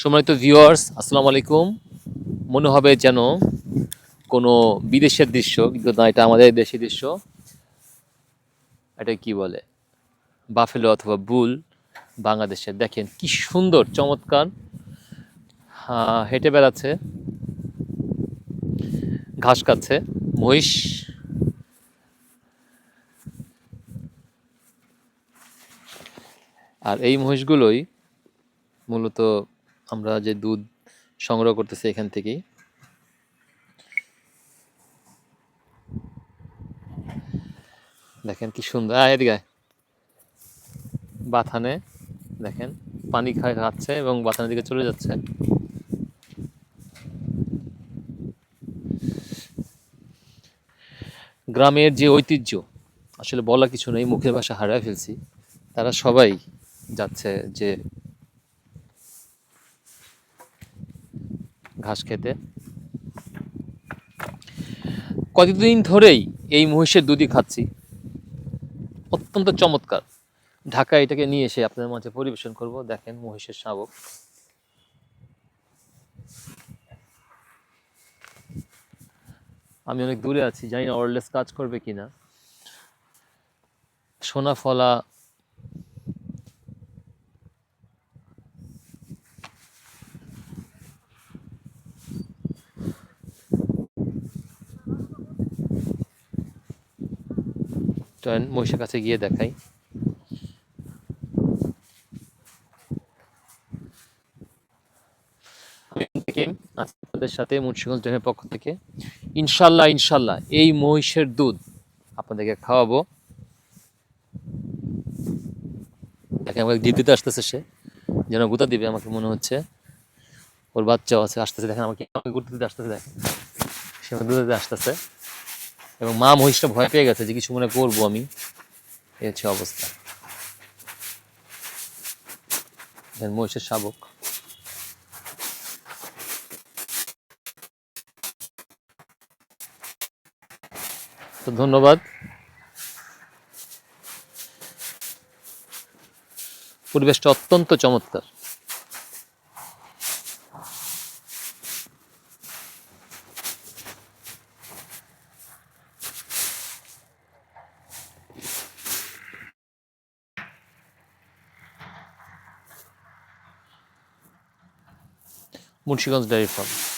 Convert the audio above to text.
সম্মানিত ভিউয়ার্স, আসসালামু আলাইকুম। মনে হবে যেন কোনো বিদেশের দৃশ্য, কিন্তু না, এটা আমাদের দেশি দৃশ্য। এটা কি বলে, বাফেলো অথবা বুল, বাংলাদেশের। দেখেন কি সুন্দর, চমৎকার হেঁটে বেড়াচ্ছে, ঘাস খাচ্ছে মহিষ। আর এই মহিষগুলোই মূলত আমরা যে দুধ সংগ্রহ করতেছি এখান থেকেই। দেখেন কি সুন্দর, এদিকে আয়। বাথানে দেখেন পানি খাচ্ছে এবং বাথানের দিকে চলে যাচ্ছে। গ্রামের যে ঐতিহ্য, আসলে বলা কিছু নেই, মুখের ভাষা হারায় ফেলছি। তারা সবাই যাচ্ছে যে ঘাস খেতে। কতদিন ধরেই এই মহিষের দুধই খাচ্ছি, অত্যন্ত চমৎকার। ঢাকায় এটাকে নিয়ে এসে আপনাদের মাঝে পরিবেশন করব। দেখেন মহিষের শাবক। আমি অনেক দূরে আছি, জানি না ওয়্যারলেস কাজ করবে কিনা। সোনা ফলা মহিষের কাছে গিয়ে দেখাই। থেকে আপনাদের সাথে মুন্সিগঞ্জ ড্যামের পক্ষ থেকে ইনশাল্লাহ ইনশাল্লাহ এই মহিষের দুধ আপনাদেরকে খাওয়াবো। দেখেন আমাকে জিদ দিতে আসতেছে, সে যেন গুতা দিবে আমাকে মনে হচ্ছে। ওর বাচ্চাও আছে, আসতেছে। দেখেন আমাকে আমাকে গুতা দিতে আসতেছে। দেখেন সে আমাকে গুতা দিতে আসতেছে এবং মা মহিষটা ভয় পেয়ে গেছে যে কিছু মনে করবো আমি। এই হচ্ছে অবস্থা। দেখেন মহিষের শাবক। তো ধন্যবাদ। পরিবেশটা অত্যন্ত চমৎকার। Munshiganj dairy farm.